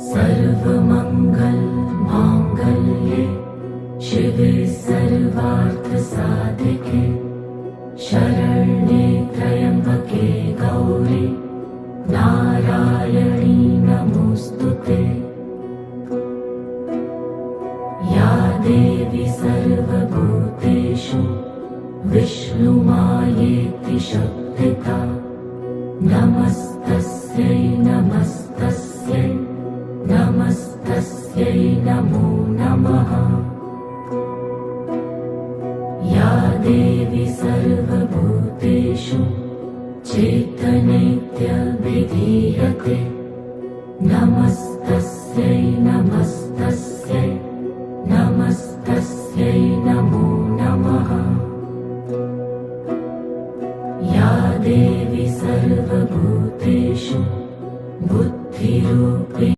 सर्वमंगल मांगल्ये शिवे सर्वार्थसाधिके शरण्ये त्र्यंबके गौरी नारायणी नमोस्तुते। या देवी सर्वभूतेषु विष्णुमायेति शक्तिता नमस्तस्यै नमस्तस्यै नमस्तस्यै नमो नमः। या देवी सर्वभूतेषु चैतन्येत्यभिधीयते